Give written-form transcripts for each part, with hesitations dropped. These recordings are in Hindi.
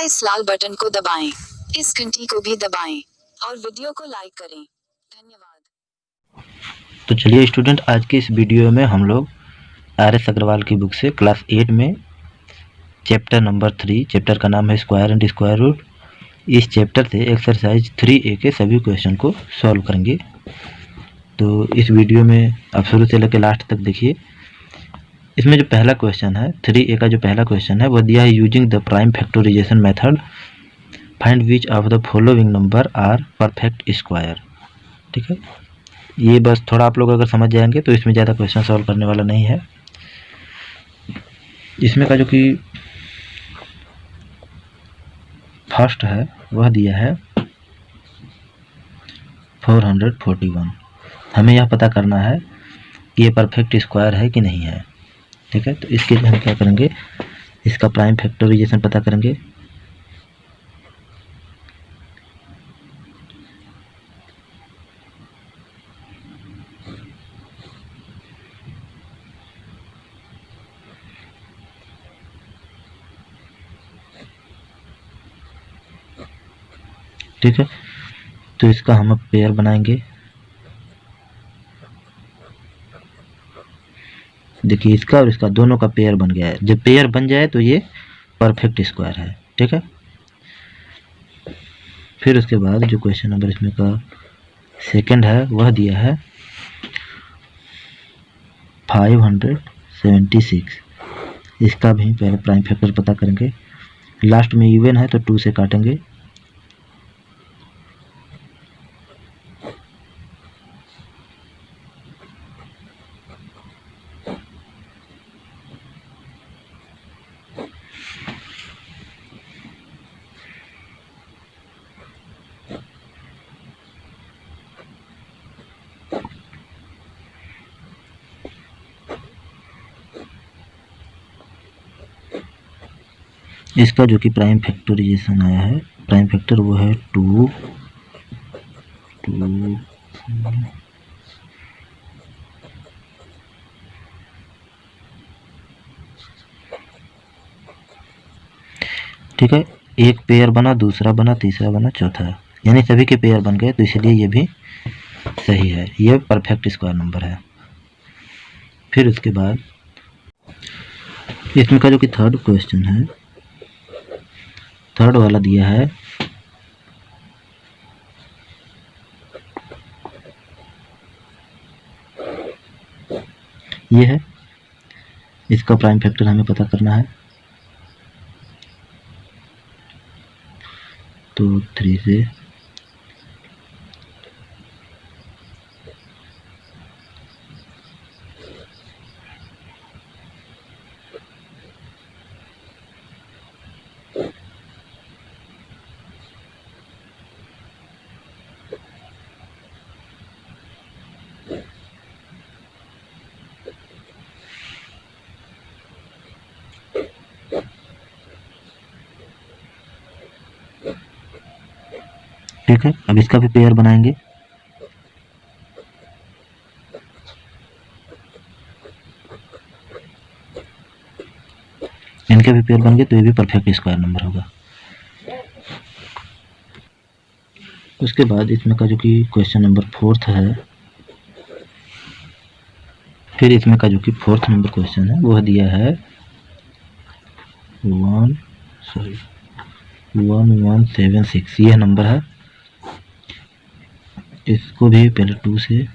इस लाल बटन को दबाएं, इस घंटी को भी दबाएं और वीडियो को लाइक करें। धन्यवाद। तो चलिए स्टूडेंट, आज की इस वीडियो में हम लोग RS अग्रवाल की बुक से क्लास 8 में चैप्टर नंबर 3, चैप्टर का नाम है स्क्वायर एंड स्क्वायर रूट। इस चैप्टर से एक्सरसाइज 3A के सभी क्वेश्चन को सॉल्व करेंगे। तो इस वीडियो में आप शुरू से लेकर लास्ट तक देखिए। इसमें जो पहला क्वेश्चन है 3A का, जो पहला क्वेश्चन है वह दिया है using the prime factorization method find which of the following number are perfect square. ठीक है, ये बस थोड़ा आप लोग अगर समझ जाएंगे तो इसमें ज़्यादा क्वेश्चन सॉल्व करने वाला नहीं है। इसमें का जो कि फर्स्ट है वह दिया है 441। हमें यह पता करना है कि ये परफेक्ट स्क्वायर है कि नहीं है। ठीक है, तो इसके लिए हम क्या करेंगे, इसका प्राइम फैक्टराइजेशन पता करेंगे। ठीक है, तो इसका हम अब पेयर बनाएंगे। देखिए, इसका और इसका दोनों का पेयर बन गया है। जब पेयर बन जाए तो ये परफेक्ट स्क्वायर है। ठीक है, फिर उसके बाद जो क्वेश्चन नंबर इसमें का सेकंड है वह दिया है 576। इसका भी पहले प्राइम फैक्टर पता करेंगे। लास्ट में इवन है तो 2 से काटेंगे। इसका जो कि प्राइम फैक्टराइजेशन आया है, प्राइम फैक्टर वो है 2 2। ठीक है, एक पेयर बना, दूसरा बना, तीसरा बना, चौथा, यानी सभी के पेयर बन गए, तो इसलिए ये भी सही है, ये परफेक्ट स्क्वायर नंबर है। फिर उसके बाद इसमें का जो कि थर्ड क्वेश्चन है, थर्ड वाला दिया है ये है, इसका प्राइम फैक्टर हमें पता करना है। तो 3 से ठीक है, अब इसका भी पेयर बनाएंगे। इनके भी पेयर बन गए तो ये भी परफेक्ट स्क्वायर नंबर होगा। उसके बाद इसमें का जो कि क्वेश्चन नंबर फोर्थ है, फिर इसमें का जो कि फोर्थ नंबर क्वेश्चन है वह दिया है 1176। यह नंबर है, इसको भी पहले 2 से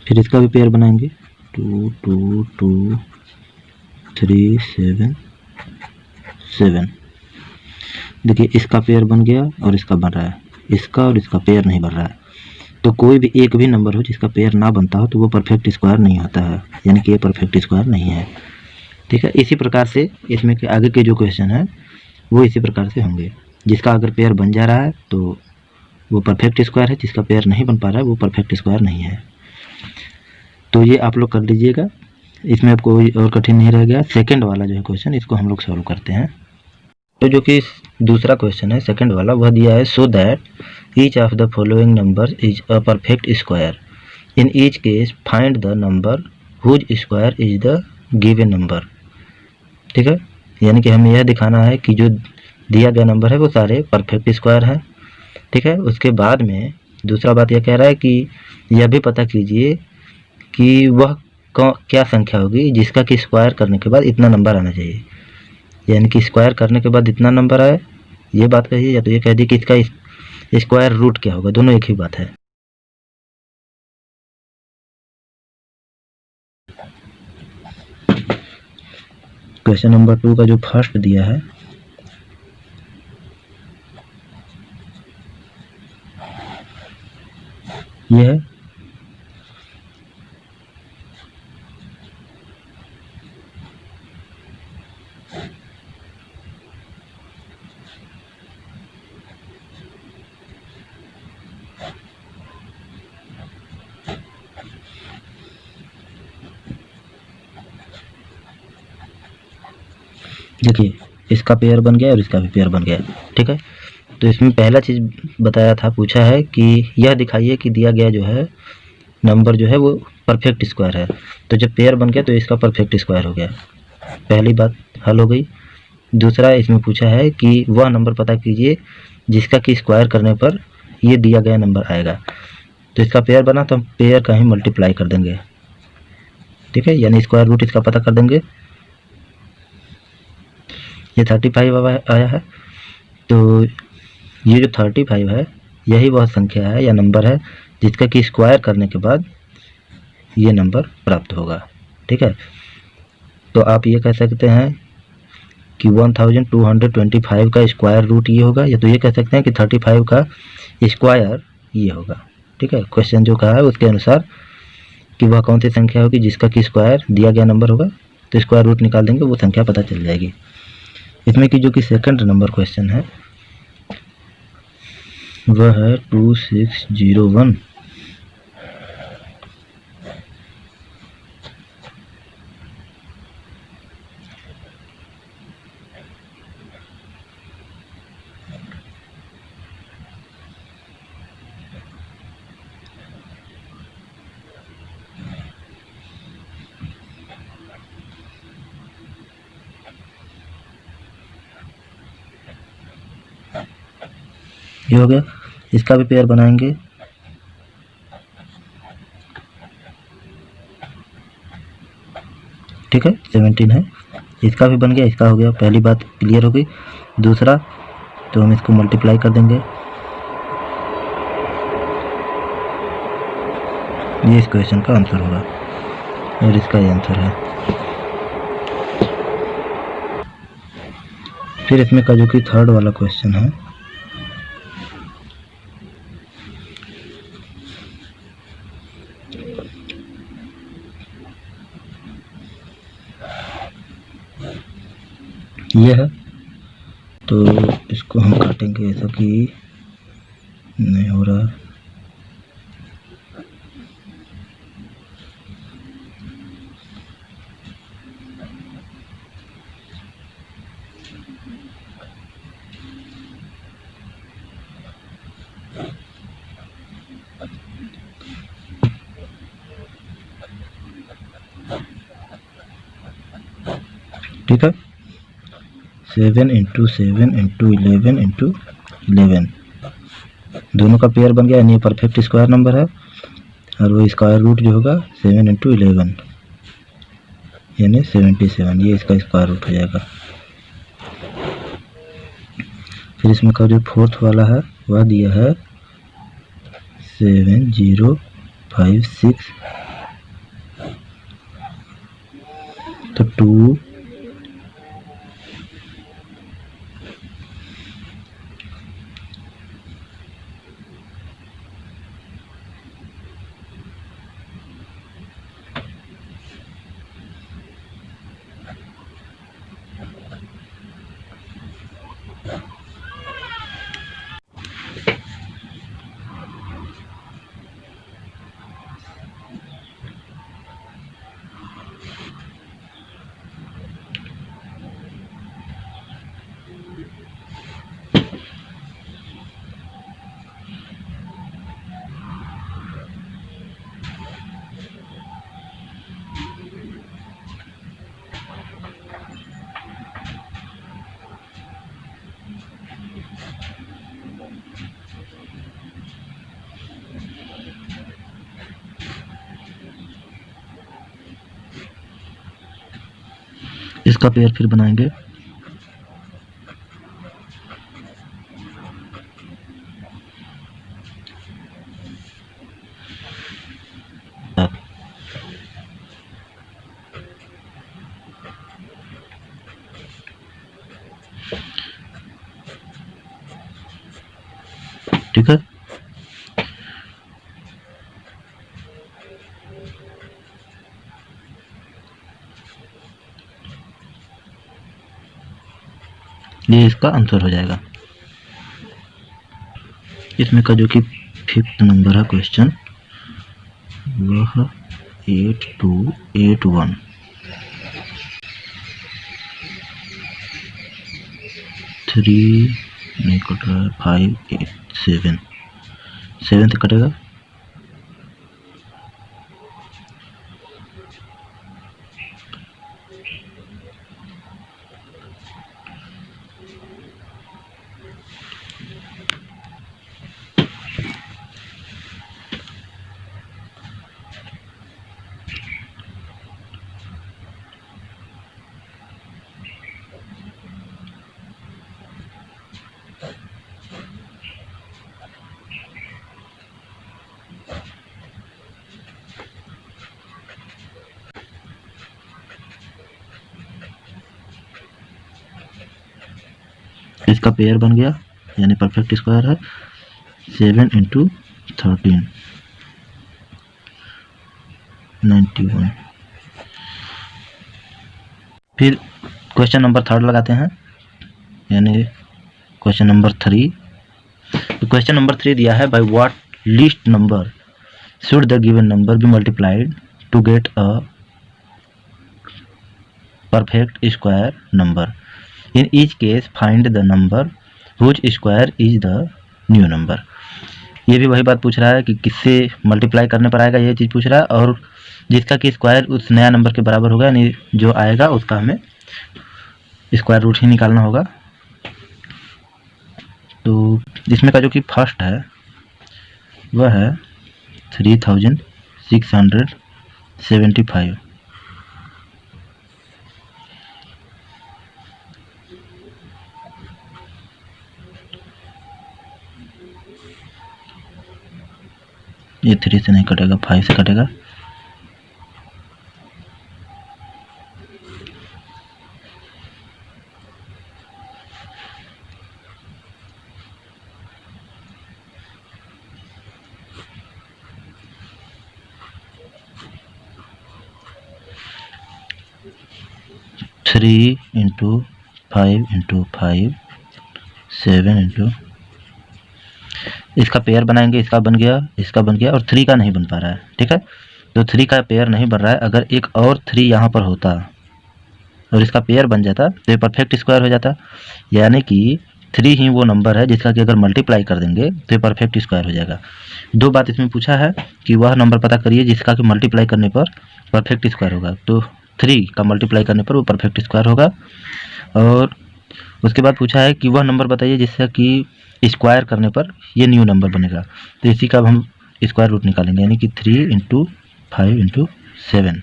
फिर इसका भी पेयर बनाएंगे 2 2 2 3 7 7। देखिए, इसका पेयर बन गया और इसका बन रहा है, इसका और इसका पेयर नहीं बन रहा है। तो कोई भी एक भी नंबर हो जिसका पेयर ना बनता हो तो वो परफेक्ट स्क्वायर नहीं होता है, यानी कि ये परफेक्ट स्क्वायर नहीं है। ठीक है, इसी प्रकार से इसमें के आगे के जो क्वेश्चन है वो इसी प्रकार से होंगे। जिसका अगर पेयर बन जा रहा है तो वो परफेक्ट स्क्वायर है, जिसका पेयर नहीं बन पा रहा है वो परफेक्ट स्क्वायर नहीं है। तो ये आप लोग कर लीजिएगा, इसमें अब कोई और कठिन नहीं रह गया। सेकंड वाला जो है क्वेश्चन, इसको हम लोग सॉल्व करते हैं। तो जो कि दूसरा क्वेश्चन है सेकंड वाला, वह दिया है so that each of the following number is a perfect square, in each case find the number whose square is the given number. ठीक है, यानी कि हमें यह दिखाना है कि जो दिया गया नंबर है वो सारे परफेक्ट स्क्वायर हैं। ठीक है, उसके बाद में दूसरा बात यह कह रहा है कि यह भी पता कीजिए कि वह क्या संख्या होगी जिसका कि स्क्वायर करने के बाद इतना नंबर आना चाहिए, यानी कि स्क्वायर करने के बाद इतना नंबर आए, ये बात कहिए, या तो ये कह दिए कि इसका स्क्वायर रूट क्या होगा, दोनों एक ही बात है। क्वेश्चन नंबर 2 का जो फर्स्ट दिया है, ये है देखिए, इसका पेयर बन गया और इसका भी पेयर बन गया। ठीक है, तो इसमें पहला चीज़ बताया था, पूछा है कि यह दिखाइए कि दिया गया जो है नंबर जो है वो परफेक्ट स्क्वायर है। तो जब पेयर बन गया तो इसका परफेक्ट स्क्वायर हो गया, पहली बात हल हो गई। दूसरा इसमें पूछा है कि वह नंबर पता कीजिए जिसका कि स्क्वायर करने पर ये दिया गया नंबर आएगा। तो इसका पेयर बना तो हम पेयर का ही मल्टीप्लाई कर देंगे। ठीक है, यानी स्क्वायर रूट इसका पता कर देंगे। ये 35 आया है, तो ये जो 35 है यही वह संख्या है या नंबर है जिसका कि स्क्वायर करने के बाद ये नंबर प्राप्त होगा। ठीक है, तो आप ये कह सकते हैं कि 1225 का स्क्वायर रूट ये होगा, या तो ये कह सकते हैं कि 35 का स्क्वायर ये होगा। ठीक है, क्वेश्चन जो कहा है उसके अनुसार कि वह कौन सी संख्या होगी जिसका कि स्क्वायर दिया गया नंबर होगा, तो स्क्वायर रूट निकाल देंगे, वो संख्या पता चल जाएगी। इसमें कि जो कि सेकंड नंबर क्वेश्चन है वह है 2601। ये हो गया, इसका भी पेयर बनाएंगे। ठीक है, 17 है, इसका भी बन गया, इसका हो गया, पहली बात क्लियर हो गई। दूसरा, तो हम इसको मल्टीप्लाई कर देंगे, ये इस क्वेश्चन का आंसर होगा और इसका ये आंसर है। फिर इसमें का जो कि थर्ड वाला क्वेश्चन है, ये है, तो इसको हम काटेंगे ऐसा कि नहीं हो रहा। ठीक है, 7 इंटू 7 इंटू 11 इंटू 11, दोनों का पेयर बन गया, यानी परफेक्ट स्क्वायर नंबर है, और वो स्क्वायर रूट जो होगा 7 इंटू 11 यानी 77, ये इसका स्क्वायर रूट हो जाएगा। फिर इसमें का जो फोर्थ वाला है वह दिया है 7056, तो 2 इसका पेयर फिर बनाएंगे। ठीक है, ये इसका आंसर हो जाएगा। इसमें का जो कि 5th नंबर है क्वेश्चन, वह 8281। थ्री नहीं कट रहा है, 5 8 7 7 से कटेगा। इसका पेयर बन गया, यानी परफेक्ट स्क्वायर है। 7 × 13 91। फिर क्वेश्चन नंबर 3 लगाते हैं, यानी क्वेश्चन नंबर 3। तो क्वेश्चन नंबर 3 दिया है, by what least number should the given number be multiplied to get a perfect square number. In each case find the number whose square is the new number. ये भी वही बात पूछ रहा है कि किससे मल्टीप्लाई करने पर आएगा, ये चीज़ पूछ रहा है, और जिसका कि स्क्वायर उस नया नंबर के बराबर होगा, यानी जो आएगा उसका हमें स्क्वायर रूट ही निकालना होगा। तो इसमें का जो कि फर्स्ट है वह है 3675। ये 3 से नहीं कटेगा, 5 से कटेगा। थ्री इंटू 5 × 5 7 इसका पेयर बनाएंगे। इसका बन गया, इसका बन गया, और 3 का नहीं बन पा रहा है। ठीक है, तो 3 का पेयर नहीं बन रहा है। अगर एक और 3 यहाँ पर होता और इसका पेयर बन जाता तो ये परफेक्ट स्क्वायर हो जाता, यानी कि 3 ही वो नंबर है जिसका कि अगर मल्टीप्लाई कर देंगे तो ये परफेक्ट स्क्वायर हो जाएगा। दो बात इसमें पूछा है कि वह नंबर पता करिए जिसका कि मल्टीप्लाई करने पर परफेक्ट स्क्वायर होगा। तो 3 का मल्टीप्लाई करने पर वो परफेक्ट स्क्वायर होगा। और उसके बाद पूछा है कि वह नंबर बताइए जिसका कि स्क्वायर करने पर ये न्यू नंबर बनेगा। तो इसी का हम स्क्वायर रूट निकालेंगे, यानी कि 3 × 5 × 7।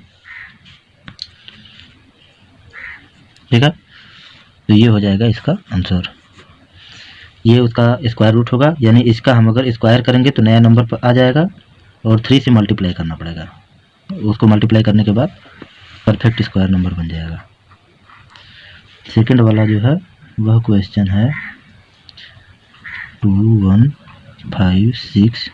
ठीक है, तो ये हो जाएगा इसका आंसर। ये उसका स्क्वायर रूट होगा, यानी इसका हम अगर स्क्वायर करेंगे तो नया नंबर पर आ जाएगा, और 3 से मल्टीप्लाई करना पड़ेगा। उसको मल्टीप्लाई करने के बाद परफेक्ट स्क्वायर नंबर बन जाएगा। सेकंड वाला जो है वह क्वेश्चन है 2156।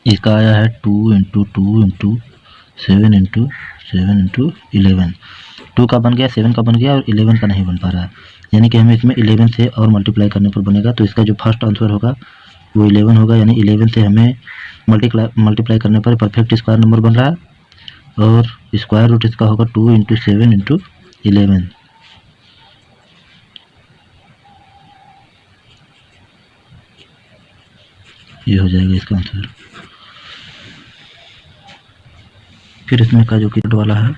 इसका आया है 2 × 2 × 7 × 7 × 11। 2 का बन गया, 7 का बन गया और 11 का नहीं बन पा रहा है, यानी कि हमें इसमें 11 से और मल्टीप्लाई करने पर बनेगा। तो इसका जो फर्स्ट आंसर होगा वो 11 होगा, यानी 11 से हमें मल्टीप्लाई करने पर परफेक्ट स्क्वायर नंबर बन रहा है, और स्क्वायर रूट इसका होगा 2 × 7 × 11। ये हो जाएगा इसका आंसर। फिर इसमें का जो किट वाला है,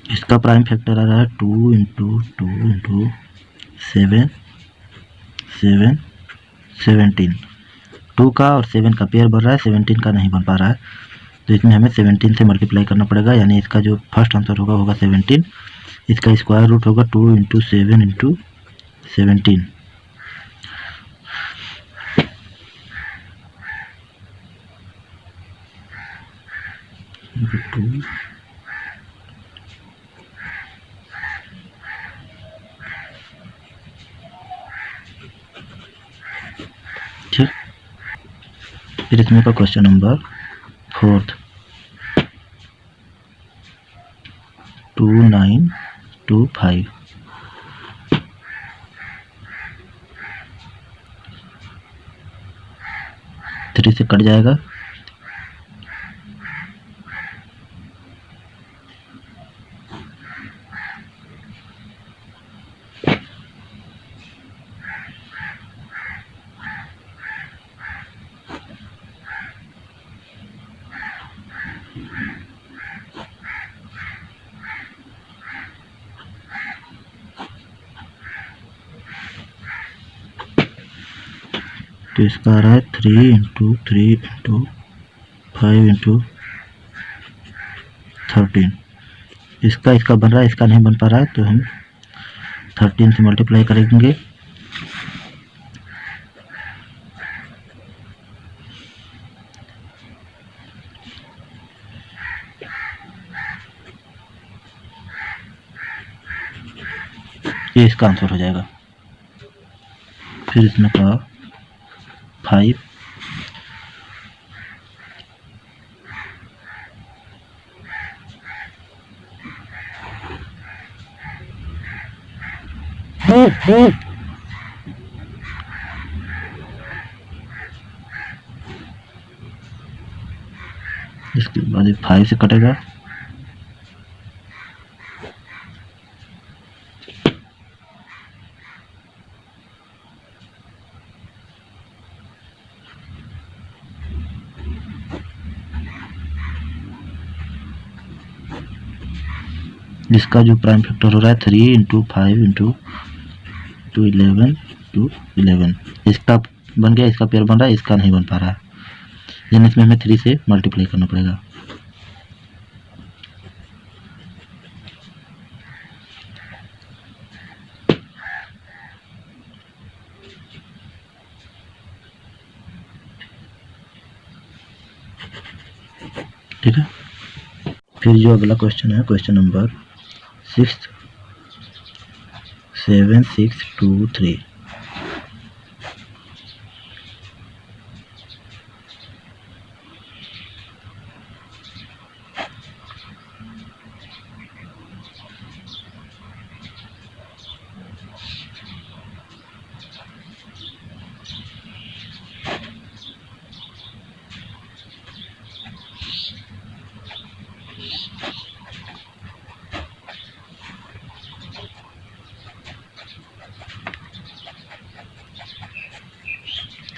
इसका प्राइम फैक्टर आ रहा है 2 × 2 × 7 7 17। 2 का और 7 का पेयर बन रहा है, 17 का नहीं बन पा रहा है, तो इसमें हमें 17 से मल्टीप्लाई करना पड़ेगा, यानी इसका जो फर्स्ट आंसर होगा 17। इसका स्क्वायर रूट होगा 2 × 7 × 17। ठीक, फिर इसमें का क्वेश्चन नंबर 4, 2925। 3 से कट जाएगा, तो इसका आ रहा है 3 × 3 × 5 × 13। इसका बन रहा है, इसका नहीं बन पा रहा है, तो हम 13 से मल्टीप्लाई करेंगे। ये इसका आंसर हो जाएगा। फिर इसमें का 5, इसके बाद 5 से कटेगा, जिसका जो प्राइम फैक्टर हो रहा है 3 × 5 × 11 × 11। इसका बन गया, इसका पेयर बन रहा है, इसका नहीं बन पा रहा है, यानी इसमें हमें 3 से मल्टीप्लाई करना पड़ेगा। ठीक है, फिर जो अगला क्वेश्चन है, क्वेश्चन नंबर 6, 7 6 2 3।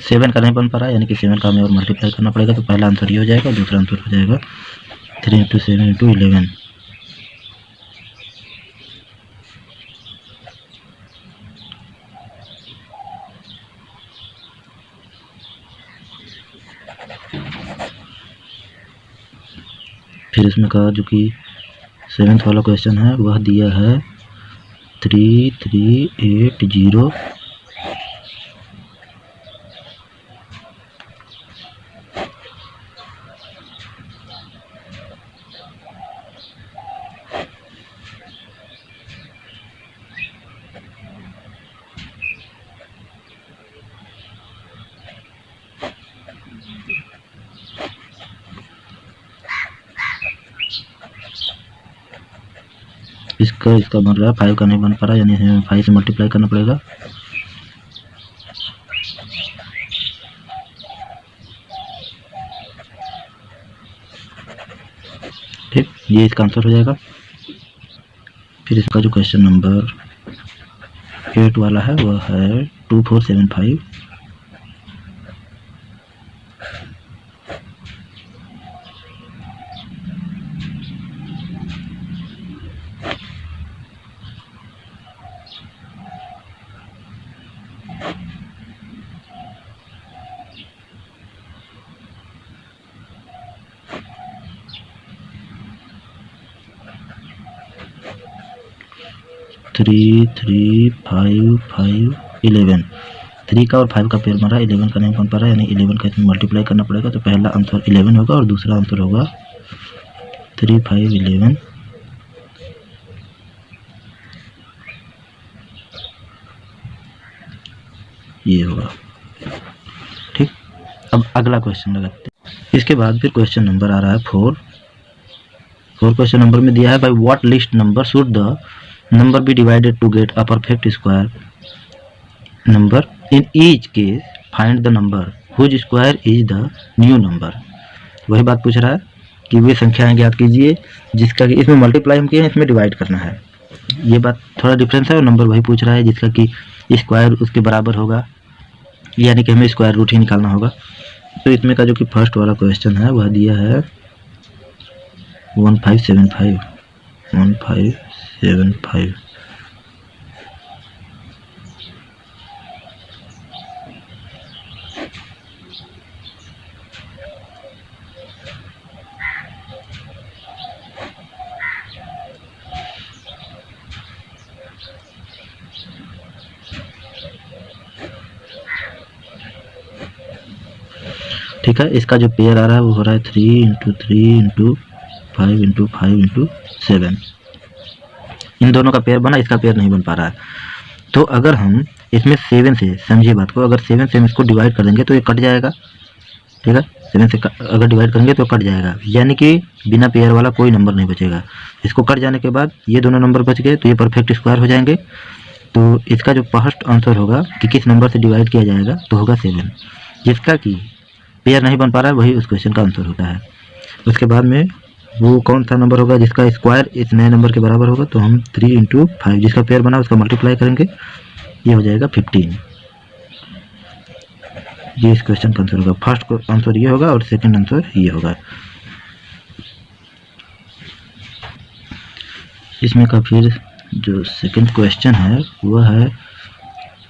सेवन का नहीं बन पा रहा है, यानी कि 7 का हमें और मल्टीप्लाई करना पड़ेगा, तो पहला आंसर ये हो जाएगा, दूसरा आंसर हो जाएगा 3 × 7 × 11। फिर इसमें का जो कि 7th वाला क्वेश्चन है वह दिया है 3380। इसका बन रहा है 5 का नहीं बन पा रहा, यानी हमें 5 से मल्टीप्लाई करना पड़ेगा। ठीक, ये इसका आंसर हो जाएगा। फिर इसका जो क्वेश्चन नंबर 8 वाला है वह है 2475। थ्री 3 5 5 11। 3 का और 5 का पेयर बन रहा है, 11 का नहीं बन पा रहा है, यानी 11 का इसमें मल्टीप्लाई करना पड़ेगा। तो पहला आंसर 11 होगा और दूसरा आंसर होगा 3 5 11। ये होगा। ठीक, अब अगला क्वेश्चन लगाते हैं। इसके बाद फिर क्वेश्चन नंबर आ रहा है 4 क्वेश्चन नंबर में दिया है by what list number should the number be divided to get a perfect square number in each case find the number whose square is the new number. वही बात पूछ रहा है कि वे संख्याएं ज्ञात कीजिए जिसका कि इसमें मल्टीप्लाई हम किए हैं, इसमें डिवाइड करना है। ये बात थोड़ा डिफरेंस है, और नंबर वही पूछ रहा है जिसका कि स्क्वायर उसके बराबर होगा, यानी कि हमें स्क्वायर रूट ही निकालना होगा। तो इसमें का जो कि फर्स्ट वाला क्वेश्चन है वह दिया है 1575। ठीक है, इसका जो पेयर आ रहा है वो हो रहा है 3 × 3 × 5 × 5 × 7। इन दोनों का पेयर बना, इसका पेयर नहीं बन पा रहा है। तो अगर हम इसमें 7 से, समझिए बात को, अगर 7 से हम इसको डिवाइड कर देंगे तो ये कट जाएगा। ठीक है, 7 से अगर डिवाइड करेंगे तो कट जाएगा, यानी कि बिना पेयर वाला कोई नंबर नहीं बचेगा। इसको कट जाने के बाद ये दोनों नंबर बच गए, तो ये परफेक्ट स्क्वायर हो जाएंगे। तो इसका जो फर्स्ट आंसर होगा कि किस नंबर से डिवाइड किया जाएगा, तो होगा 7। जिसका कि पेयर नहीं बन पा रहा है वही उस क्वेश्चन का आंसर होता है। उसके बाद में वो कौन सा नंबर होगा जिसका स्क्वायर इस नए नंबर के बराबर होगा, तो हम 3 × 5 जिसका पेयर बना उसका मल्टीप्लाई करेंगे, ये हो जाएगा 15। ये इस क्वेश्चन का आंसर होगा। फर्स्ट आंसर ये होगा और सेकंड आंसर ये होगा। इसमें का फिर जो सेकंड क्वेश्चन है वह है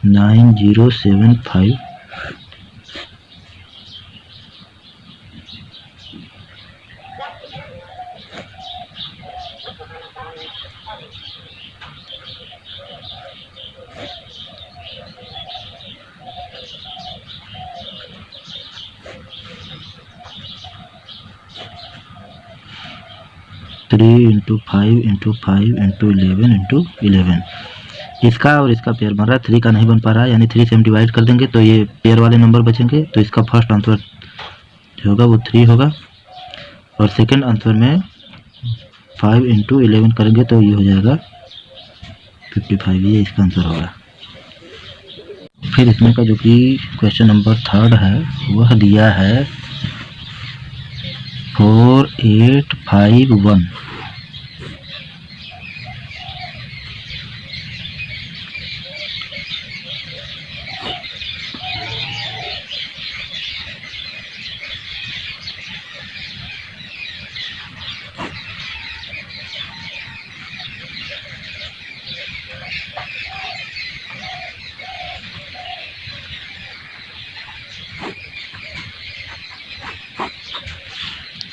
9075। थ्री 5 × 5 × 11 × 11। इसका और इसका पेयर बन रहा है, 3 का नहीं बन पा रहा है, यानी 3 से हम डिवाइड कर देंगे तो ये पेयर वाले नंबर बचेंगे। तो इसका फर्स्ट आंसर जो होगा वो 3 होगा, और सेकंड आंसर में 5 × 11 करेंगे तो ये हो जाएगा 55। ये इसका आंसर होगा। फिर इसमें का जो कि क्वेश्चन नंबर 3 है वह दिया है 4851।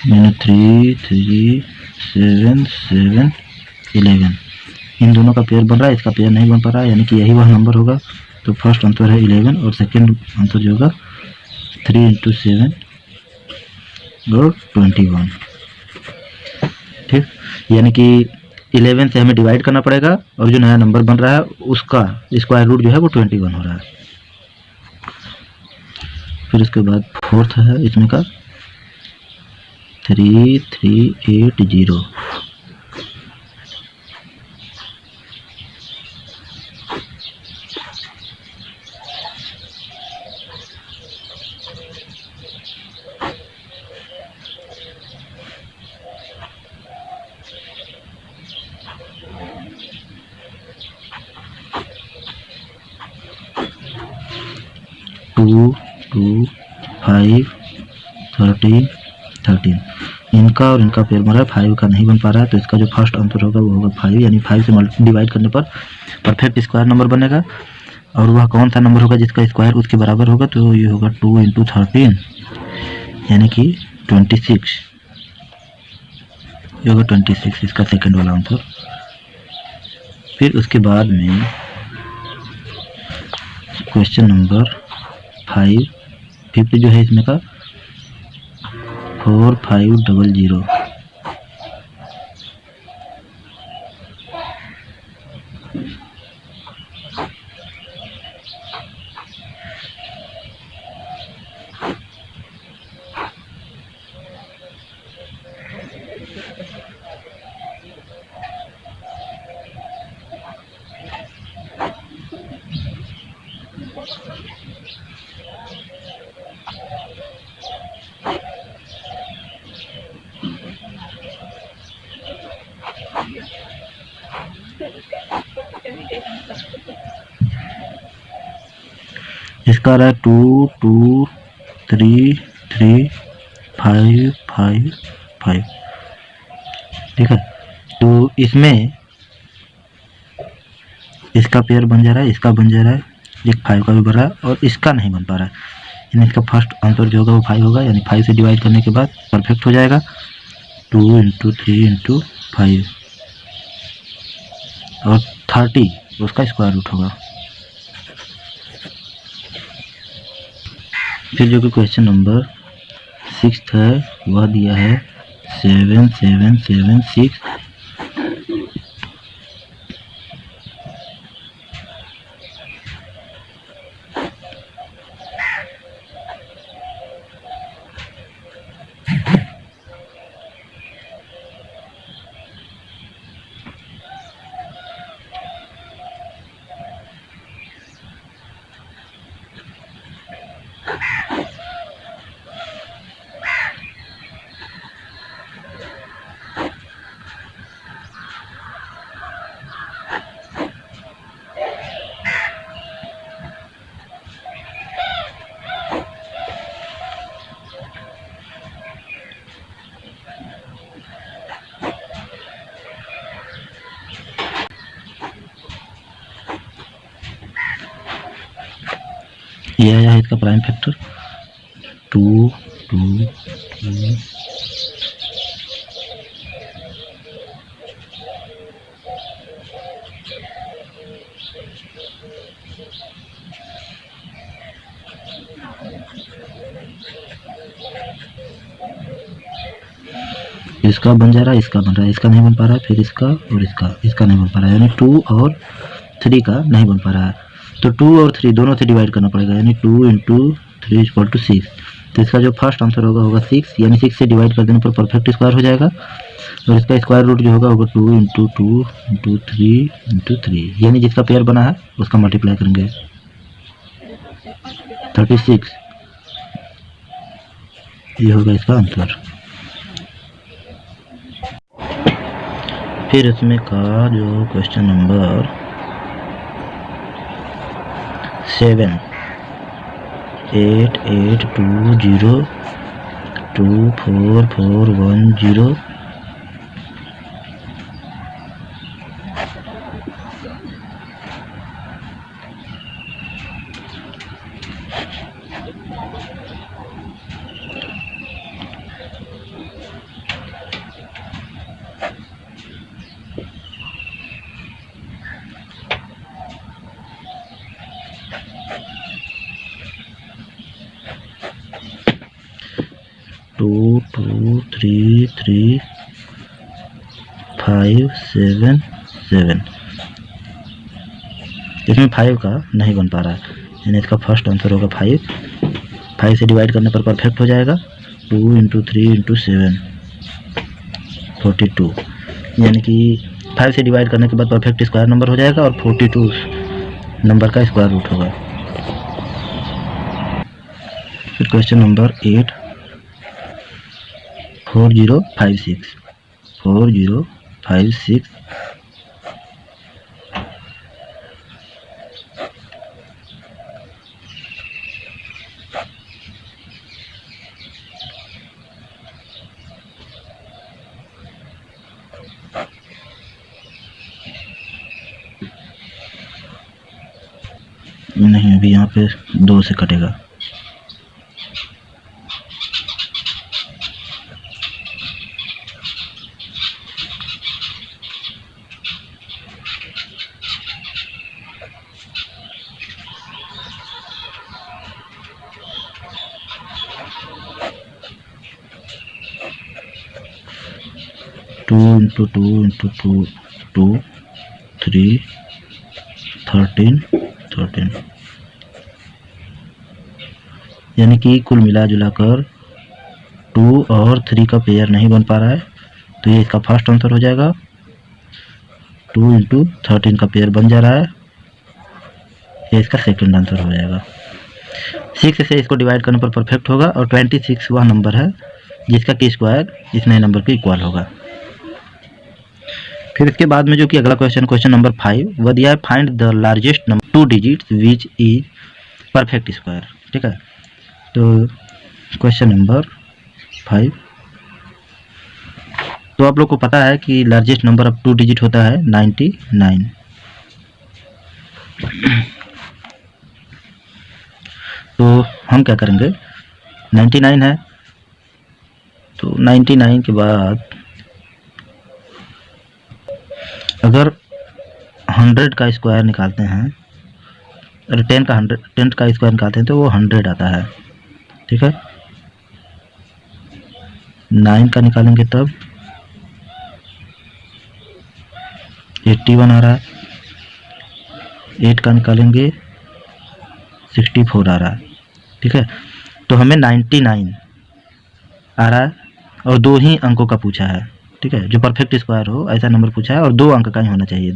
यानी 3 3 7 7 11। इन दोनों का पेयर बन रहा है, इसका पेयर नहीं बन पा रहा है, यानी कि यही वह नंबर होगा। तो फर्स्ट आंसर है 11 और सेकंड आंसर जो होगा 3 × 7 और 21। ठीक, यानी कि 11 से हमें डिवाइड करना पड़ेगा और जो नया नंबर बन रहा है उसका स्क्वायर रूट जो है वो 21 हो रहा है। फिर उसके बाद फोर्थ है इसमें का 3380। टू 2 5 13 13। इनका और इनका पेयर बन रहा है, 5 का नहीं बन पा रहा है, तो इसका जो फर्स्ट आंसर होगा वो होगा 5, यानी 5 से डिवाइड करने पर परफेक्ट स्क्वायर नंबर बनेगा। और वह कौन सा नंबर होगा जिसका स्क्वायर उसके बराबर होगा, तो ये होगा 2 × 13 यानी कि 26। ये होगा 26 इसका सेकंड वाला आंसर। फिर उसके बाद में क्वेश्चन नंबर 5 फिफ्थ जो है इसमें का 4500। इसका आ रहा है 2 2 3 3 5 5 5। ठीक है, तो इसमें इसका पेयर बन जा रहा है, इसका बन जा रहा है, एक 5 का भी बन रहा है और इसका नहीं बन पा रहा है, यानी इसका फर्स्ट आंसर जो होगा वो 5 होगा, यानी 5 से डिवाइड करने के बाद परफेक्ट हो जाएगा। 2 × 3 × 5 और 30 उसका स्क्वायर रूट होगा। फिर जो कि क्वेश्चन नंबर 6 है वह दिया है 7 7 7 6। ये आया है इसका प्राइम फैक्टर 2 2 2। इसका बन जा रहा है, इसका बन रहा है, इसका नहीं बन पा रहा है, फिर इसका और इसका नहीं बन पा रहा है, यानी 2 और 3 का नहीं बन पा रहा है। तो 2 और 3 दोनों से डिवाइड करना पड़ेगा, यानी 2 × 3 = 6। तो इसका जो फर्स्ट आंसर होगा 6, यानी 6 से डिवाइड कर देने पर परफेक्ट स्क्वायर हो जाएगा। और इसका स्क्वायर रूट जो होगा 2 × 2 × 3 × 3, यानी जिसका पेयर बना है उसका मल्टीप्लाई करेंगे 36। ये होगा इसका आंसर। फिर इसमें का जो क्वेश्चन नंबर 7 8 8 2 0 2 4 4 1 0। 2 2 3 3 5 7 7। इसमें 5 का नहीं बन पा रहा है, यानी इसका फर्स्ट आंसर होगा 5। 5 से डिवाइड करने पर परफेक्ट हो जाएगा। 2 × 3 × 7 42, यानी कि 5 से डिवाइड करने के बाद परफेक्ट स्क्वायर नंबर हो जाएगा और 42 नंबर का स्क्वायर रूट होगा। फिर क्वेश्चन नंबर 8, 4056 4056 नहीं, अभी यहाँ पे 2 से कटेगा। टू इंटू 2 3 13, यानी कि कुल मिला जुलाकर 2 और 3 का पेयर नहीं बन पा रहा है, तो ये इसका फर्स्ट आंसर हो जाएगा। 2 × 13 का पेयर बन जा रहा है, ये इसका सेकंड आंसर हो जाएगा। 6 से इसको डिवाइड करने पर परफेक्ट होगा और 26 वह नंबर है जिसका की स्क्वायर इस नए नंबर के इक्वल होगा। फिर इसके बाद में जो कि अगला क्वेश्चन नंबर 5 वह दिया है, find the largest number 2 digits which is perfect square. ठीक है, तो क्वेश्चन नंबर 5, तो आप लोग को पता है कि लार्जेस्ट नंबर ऑफ 2 डिजिट होता है 99। तो हम क्या करेंगे, 99 है तो 99 के बाद अगर 100 का स्क्वायर निकालते हैं, अरे 10 का स्क्वायर निकालते हैं तो वो 100 आता है। ठीक है, 9 का निकालेंगे तब 81 आ रहा है। 8 का निकालेंगे 64 आ रहा है। ठीक है, तो हमें 99 आ रहा है और 2 ही अंकों का पूछा है। ठीक है, जो परफेक्ट स्क्वायर हो ऐसा नंबर पूछा है और 2 अंक का ही होना चाहिए।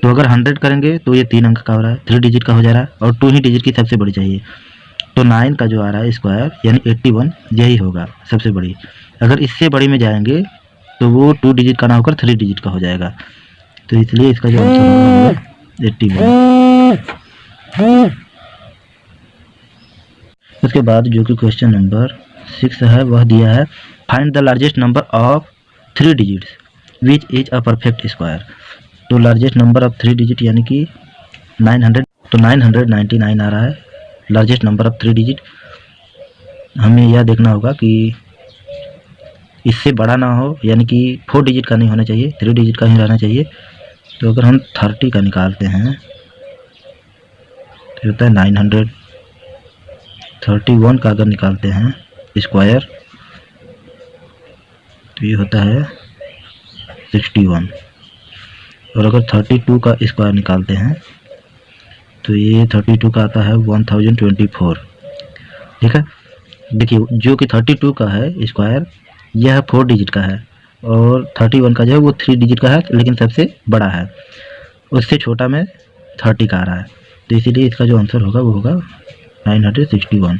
तो अगर 100 करेंगे तो ये 3 अंक का हो रहा है, 3 डिजिट का हो जा रहा है और 2 ही डिजिट की सबसे बड़ी चाहिए। तो 9 का जो आ रहा है स्क्वायर यानी 81 यही होगा सबसे बड़ी। अगर इससे बड़ी में जाएंगे तो वो 2 डिजिट का ना होकर 3 डिजिट का हो जाएगा, तो इसलिए इसका जो आंसर होगा 81। उसके बाद जो कि क्वेश्चन नंबर 6 है वह दिया है, find the largest number of 3 digits which is a perfect square. तो लार्जेस्ट नंबर ऑफ 3 डिजिट यानी कि 900, तो 999 आ रहा है लार्जेस्ट नंबर ऑफ 3 डिजिट। हमें यह देखना होगा कि इससे बड़ा ना हो, यानी कि 4 डिजिट का नहीं होना चाहिए, 3 डिजिट का ही रहना चाहिए। तो अगर हम 30 का निकालते हैं तो होता है 900। 31 का अगर निकालते हैं स्क्वायर तो ये होता है 61, और अगर 32 का स्क्वायर निकालते हैं तो ये 32 का आता है 1024। ठीक है, देखिए जो कि 32 का है स्क्वायर यह 4 डिजिट का है और 31 का जो है वो 3 डिजिट का है, लेकिन सबसे बड़ा है, उससे छोटा में 30 का आ रहा है। तो इसीलिए इसका जो आंसर होगा वो होगा 961।